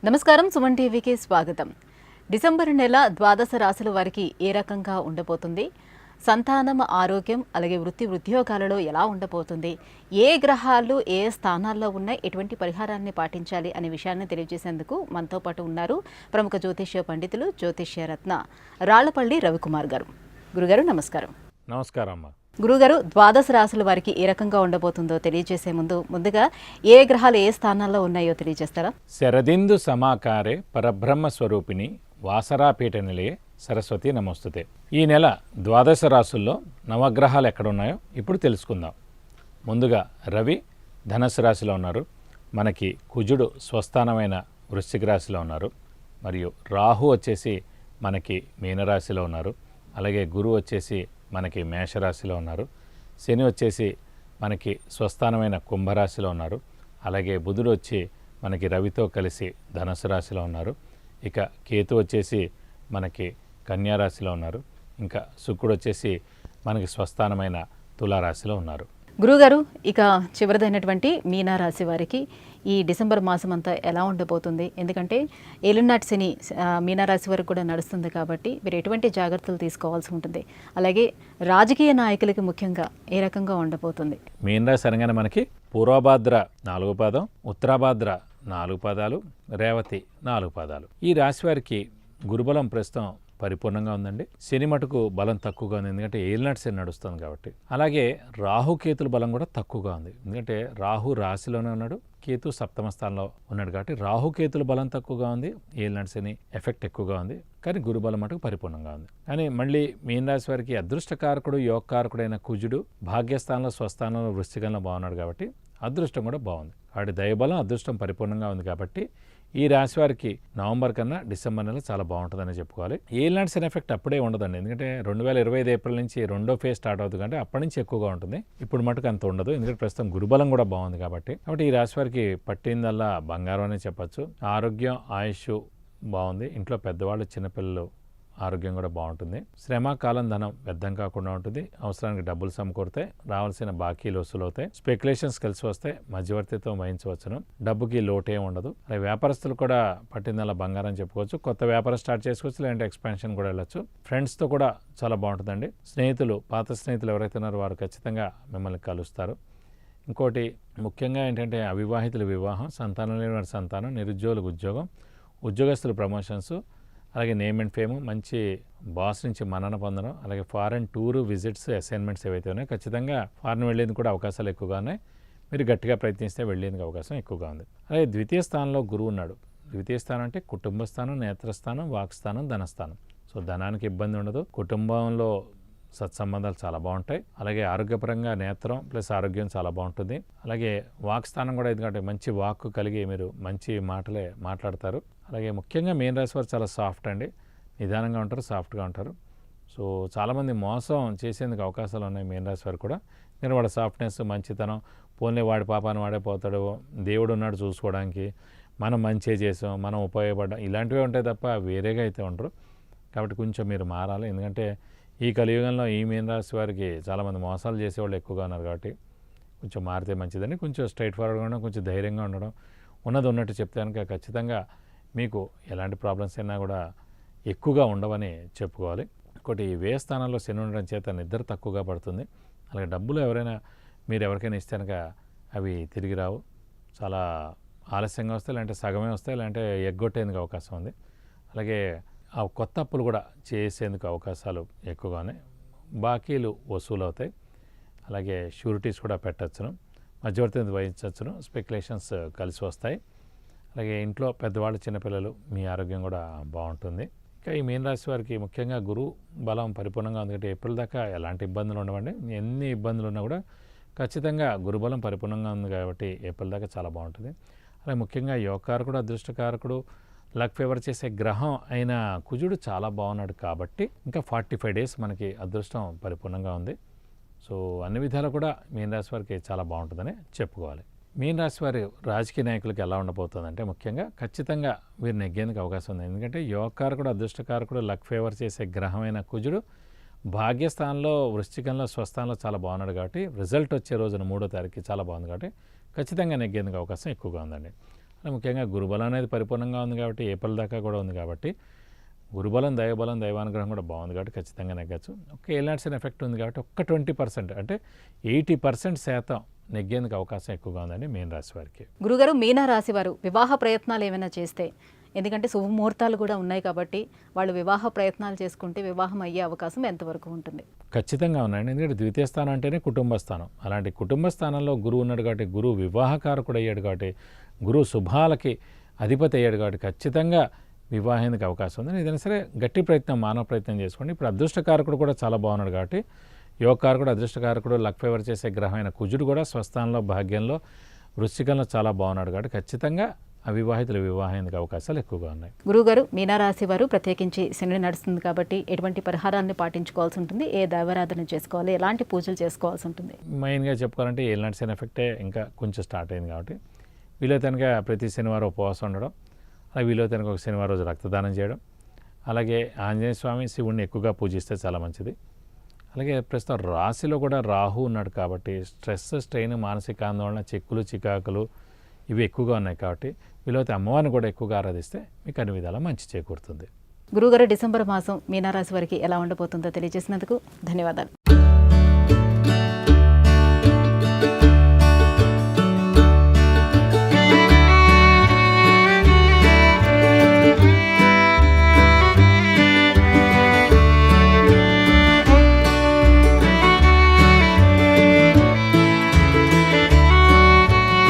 నమస్కారం, సుమన్ టీవీకి స్వాగతం. డిసెంబర్ నెల ద్వాదశ రాశుల వారికి ఏ రకంగా ఉండబోతుంది, సంతానం, ఆరోగ్యం, అలాగే వృత్తి ఉద్యోగాలలో ఎలా ఉండబోతుంది, ఏ గ్రహాలు ఏ స్థానాల్లో ఉన్నాయి, ఎటువంటి పరిహారాన్ని పాటించాలి అనే విషయాన్ని తెలియజేసేందుకు మనతో పాటు ఉన్నారు ప్రముఖ జ్యోతిష్య పండితులు, జ్యోతిష్య రత్న రాళ్లపల్లి రవికుమార్ గారు. గురుగారు నమస్కారం. నమస్కారం అమ్మా. గురుగారు, ద్వాదశ రాశుల వారికి ఏ రకంగా ఉండబోతుందో తెలియజేసే ముందుగా ఏ గ్రహాలు ఏ స్థానాల్లో ఉన్నాయో తెలియజేస్తారా? శరదిందు సమాకారే పరబ్రహ్మ స్వరూపిణి వాసరాపీఠ నిలయే సరస్వతి నమస్తుతే. ఈ నెల ద్వాదశ రాశుల్లో నవగ్రహాలు ఎక్కడున్నాయో ఇప్పుడు తెలుసుకుందాం. ముందుగా రవి ధనుసు రాశిలో ఉన్నారు. మనకి కుజుడు స్వస్థానమైన వృశ్చిక రాశిలో ఉన్నారు. మరియు రాహు వచ్చేసి మనకి మీనరాశిలో ఉన్నారు. అలాగే గురువు వచ్చేసి మనకి మేషరాశిలో ఉన్నారు. శని వచ్చేసి మనకి స్వస్థానమైన కుంభరాశిలో ఉన్నారు. అలాగే బుధుడు వచ్చి మనకి రవితో కలిసి ధనుసు రాశిలో ఉన్నారు. ఇక కేతు వచ్చేసి మనకి కన్యారాశిలో ఉన్నారు. ఇంకా శుక్రుడు వచ్చేసి మనకి స్వస్థానమైన తులారాశిలో ఉన్నారు. గురుగారు, ఇక చివరిదైనటువంటి మీనరాశి వారికి ఈ డిసెంబర్ మాసం అంతా ఎలా ఉండబోతుంది? ఎందుకంటే ఏలినాటి శని మీనరాశి వరకు కూడా నడుస్తుంది కాబట్టి మీరు ఎటువంటి జాగ్రత్తలు తీసుకోవాల్సి ఉంటుంది? అలాగే రాజకీయ నాయకులకి ముఖ్యంగా ఏ రకంగా ఉండబోతుంది? మీనరాశి అనగానే మనకి పూర్వభాద్ర 4 పాదం, ఉత్తరాభాద్ర 4 పాదాలు, రేవతి 4 పాదాలు. ఈ రాశి వారికి గురుబలం ప్రస్తుతం పరిపూర్ణంగా ఉందండి. శని మటుకు బలం తక్కువగా ఉంది, ఎందుకంటే ఏలినాటి శని నడుస్తుంది కాబట్టి. అలాగే రాహుకేతుల బలం కూడా తక్కువగా ఉంది, ఎందుకంటే రాహు రాశిలోనే ఉన్నాడు, కేతు సప్తమ స్థానంలో ఉన్నాడు కాబట్టి రాహుకేతుల బలం తక్కువగా ఉంది, ఏలినాటి శని ఎఫెక్ట్ ఎక్కువగా ఉంది. కానీ గురుబలం మటుకు పరిపూర్ణంగా ఉంది. కానీ మళ్ళీ మీన రాశి వారికి అదృష్టకారకుడు యోగకారకుడైన కుజుడు భాగ్యస్థానంలో స్వస్థానంలో వృశ్చికంలో బాగున్నాడు కాబట్టి అదృష్టం కూడా బాగుంది. వాటి దైవబలం అదృష్టం పరిపూర్ణంగా ఉంది కాబట్టి ఈ రాశి వారికి నవంబర్ కన్నా డిసెంబర్ నెల చాలా బాగుంటుందని చెప్పుకోవాలి. ఏలినాటి శని ఎఫెక్ట్ అప్పుడే ఉండదండి, ఎందుకంటే 2025 ఏప్రిల్ నుంచి రెండో ఫేజ్ స్టార్ట్ అవుతుంది కాబట్టి అప్పటి నుంచి ఎక్కువగా ఉంటుంది. ఇప్పుడు మటుకు అంత ఉండదు, ఎందుకంటే ప్రస్తుతం గురుబలం కూడా బాగుంది కాబట్టి. ఈ రాశి వారికి పట్టిందల్లా బంగారం అనే చెప్పచ్చు. ఆరోగ్యం, ఆయుష్ బాగుంది. ఇంట్లో పెద్దవాళ్ళు, చిన్నపిల్లలు ఆరోగ్యం కూడా బాగుంటుంది. శ్రమ, కాలం, ధనం వ్యర్థం కాకుండా ఉంటుంది. అవసరానికి డబ్బులు సమకూరుతాయి. రావాల్సిన బాకీలు వసూలు అవుతాయి. స్పెక్యులేషన్స్ కలిసి వస్తాయి. మధ్యవర్తిత్వం వహించవచ్చును. డబ్బుకి లోటే ఉండదు. అలాగే వ్యాపారస్తులు కూడా పట్టిందల్లా బంగారం చెప్పుకోవచ్చు. కొత్త వ్యాపారం స్టార్ట్ చేసుకోవచ్చు, లేదంటే ఎక్స్పాన్షన్ కూడా వెళ్ళచ్చు. ఫ్రెండ్స్తో కూడా చాలా బాగుంటుందండి. స్నేహితులు, పాత స్నేహితులు ఎవరైతే ఉన్నారో వారు ఖచ్చితంగా మిమ్మల్ని కలుస్తారు. ఇంకోటి ముఖ్యంగా ఏంటంటే అవివాహితుల వివాహం, సంతానం లేని వారి సంతానం, నిరుద్యోగులకు ఉద్యోగం, ఉద్యోగస్తులు ప్రమోషన్స్, అలాగే నేమ్ అండ్ ఫేమ్, మంచి బాస్ నుంచి మన్నన పొందడం, అలాగే ఫారెన్ టూరు, విజిట్స్, అసైన్మెంట్స్ ఏవైతే ఉన్నాయో ఖచ్చితంగా ఫారెన్ వెళ్ళేందుకు కూడా అవకాశాలు ఎక్కువగా ఉన్నాయి. మీరు గట్టిగా ప్రయత్నిస్తే వెళ్ళేందుకు అవకాశం ఎక్కువగా ఉంది. అలాగే ద్వితీయ స్థానంలో గురువు ఉన్నాడు. ద్వితీయ స్థానం అంటే కుటుంబ స్థానం, నేత్రస్థానం, వాక్స్థానం, ధనస్థానం. సో ధనానికి ఇబ్బంది ఉండదు. కుటుంబంలో సత్సంబంధాలు చాలా బాగుంటాయి. అలాగే ఆరోగ్యపరంగా నేత్రం ప్లస్ ఆరోగ్యం చాలా బాగుంటుంది. అలాగే వాక్ స్థానం కూడా, ఎందుకంటే మంచి వాక్ కలిగి మీరు మంచి మాటలే మాట్లాడతారు. అలాగే ముఖ్యంగా మీన రాశి వారు చాలా సాఫ్ట్ అండి, నిదానంగా ఉంటారు, సాఫ్ట్గా ఉంటారు. సో చాలామంది మోసం చేసేందుకు అవకాశాలు ఉన్నాయి మీన రాశి వారు కూడా. నేను వాళ్ళ సాఫ్ట్నెస్, మంచితనం, పోన్లే వాడి పాపాన్ని వాడే పోతాడు, దేవుడు ఉన్నాడు చూసుకోవడానికి, మనం మంచి చేసాం, మనం ఉపయోగపడ్డాం, ఇలాంటివే ఉంటాయి తప్ప వేరేగా అయితే ఉండరు. కాబట్టి కొంచెం మీరు మారాలి, ఎందుకంటే ఈ కలియుగంలో ఈ మీన రాశి వారికి చాలామంది మోసాలు చేసేవాళ్ళు ఎక్కువగా ఉన్నారు కాబట్టి కొంచెం మారితే మంచిదని. కొంచెం స్ట్రైట్ ఫార్వర్డ్గా ఉండడం, కొంచెం ధైర్యంగా ఉండడం, ఉన్నది ఉన్నట్టు చెప్తే కనుక ఖచ్చితంగా మీకు ఎలాంటి ప్రాబ్లమ్స్ అయినా కూడా ఎక్కువగా ఉండవని చెప్పుకోవాలి. ఇంకోటి వ్యయ స్థానంలో శని ఉండడం చేత నిద్ర తక్కువగా పడుతుంది. అలాగే డబ్బులు మీరు ఎవరికైనా ఇస్తే కనుక అవి తిరిగి రావు, చాలా ఆలస్యంగా వస్తాయి, లేదంటే సగమే వస్తాయి, లేదంటే ఎగ్గొట్టేందుకు అవకాశం ఉంది. అలాగే ఆ కొత్త అప్పులు కూడా చేసేందుకు అవకాశాలు ఎక్కువగానే. బాకీలు వసూలు అవుతాయి. అలాగే షూరిటీస్ కూడా పెట్టచ్చును, మధ్యవర్తిని వహించవచ్చును, స్పెక్యులేషన్స్ కలిసి వస్తాయి. అలాగే ఇంట్లో పెద్దవాళ్ళు, చిన్నపిల్లలు, మీ ఆరోగ్యం కూడా బాగుంటుంది. ఇంకా ఈ మీన రాశి వారికి ముఖ్యంగా గురువు బలం పరిపూర్ణంగా ఉంది కాబట్టి ఏప్రిల్ దాకా ఎలాంటి ఇబ్బందులు ఉండవండి. ఎన్ని ఇబ్బందులు ఉన్నా కూడా ఖచ్చితంగా గురుబలం పరిపూర్ణంగా ఉంది కాబట్టి ఏప్రిల్ దాకా చాలా బాగుంటుంది. అలాగే ముఖ్యంగా యోగకారకుడు, అదృష్టకారకుడు, లక్ ఫేవర్ చేసే గ్రహం అయిన కుజుడు చాలా బాగున్నాడు కాబట్టి ఇంకా 45 డేస్ మనకి అదృష్టం పరిపూర్ణంగా ఉంది. సో అన్ని విధాలు కూడా మీన రాశి వారికి చాలా బాగుంటుందని చెప్పుకోవాలి. మీన రాశి వారి రాజకీయ నాయకులకి ఎలా ఉండబోతుందంటే ముఖ్యంగా ఖచ్చితంగా వీరు నెగ్గేందుకు అవకాశం ఉంది, ఎందుకంటే యోగకారకుడు, అదృష్టకారకుడు, లక్ ఫేవర్ చేసే గ్రహమైన కుజుడు భాగ్యస్థానంలో వృశ్చికంలో స్వస్థానంలో చాలా బాగున్నాడు కాబట్టి రిజల్ట్ వచ్చే రోజున 3వ తారీఖుకి చాలా బాగుంది కాబట్టి ఖచ్చితంగా నెగ్గేందుకు అవకాశం ఎక్కువగా ఉందండి. అలా ముఖ్యంగా గురుబలం అనేది పరిపూర్ణంగా ఉంది కాబట్టి ఏప్రిల్ దాకా కూడా ఉంది కాబట్టి గురుబలం దైవబలం దైవానుగ్రహం కూడా బాగుంది కాబట్టి ఖచ్చితంగా నెగ్గచ్చు. ఒక ఏలినాటి ఎఫెక్ట్ ఉంది కాబట్టి ఒక్క 20% అంటే 80% శాతం నెగ్గేందుకు అవకాశం ఎక్కువగా ఉందండి మీన రాశి వారికి. గురుగారు, మీన రాశి వారు వివాహ ప్రయత్నాలు ఏమైనా చేస్తే, ఎందుకంటే శుభముహూర్తాలు కూడా ఉన్నాయి కాబట్టి వాళ్ళు వివాహ ప్రయత్నాలు చేసుకుంటే వివాహం అయ్యే అవకాశం ఎంతవరకు ఉంటుంది? ఖచ్చితంగా ఉన్నాయండి. ఎందుకంటే ద్వితీయ స్థానం అంటేనే కుటుంబ స్థానం. అలాంటి కుటుంబ స్థానంలో గురువు ఉన్నాడు కాబట్టి, గురువు వివాహకారకుడు అయ్యాడు కాబట్టి, గురువు శుభాలకి అధిపతి అయ్యాడు కాబట్టి ఖచ్చితంగా వివాహానికి అవకాశం ఉంది. ఏదైనా సరే గట్టి ప్రయత్నం, మానవ ప్రయత్నం చేసుకోండి. ఇప్పుడు అదృష్టకారకుడు కూడా చాలా బాగున్నాడు కాబట్టి, యోగకారకుడు, అదృష్టకారకుడు, లక్ ఫేవర్ చేసే గ్రహమైన కుజుడు కూడా స్వస్థానంలో, భాగ్యంలో, వృశ్చికంలో చాలా బాగున్నాడు కాబట్టి ఖచ్చితంగా అవివాహితుల వివాహానికి అవకాశాలు ఎక్కువగా ఉన్నాయి. గురుగారు, మీనరాశి వారు ప్రత్యేకించి శని నడుస్తుంది కాబట్టి ఎటువంటి పరిహారాన్ని పాటించుకోవాల్సి ఉంటుంది? ఏ దైవారాధన చేసుకోవాలి? ఎలాంటి పూజలు చేసుకోవాల్సి ఉంటుంది? మెయిన్గా చెప్పుకోవాలంటే ఏలినాటి శని ఎఫెక్టే ఇంకా కొంచెం స్టార్ట్ అయింది కాబట్టి వీలైతే కనుక ప్రతి శనివారం ఉపవాసం ఉండడం, అలాగే వీలైతే కనుక ఒక శనివారం రోజు రక్తదానం చేయడం, అలాగే ఆంజనేయ స్వామి, శివుణ్ణి ఎక్కువగా పూజిస్తే చాలా మంచిది. అలాగే ప్రస్తుతం రాశిలో కూడా రాహు ఉన్నాడు కాబట్టి స్ట్రెస్, స్ట్రెయిన్, మానసిక ఆందోళన, చిక్కులు, చికాకులు ఇవి ఎక్కువగా ఉన్నాయి కాబట్టి వీలైతే అమ్మవారిని కూడా ఎక్కువగా ఆరాధిస్తే మీకు అన్ని విధాలా మంచి చేకూరుతుంది. గురుగారు, డిసెంబర్ మాసం మీనరాశి వారికి ఎలా ఉండబోతుందో తెలియజేసినందుకు ధన్యవాదాలు.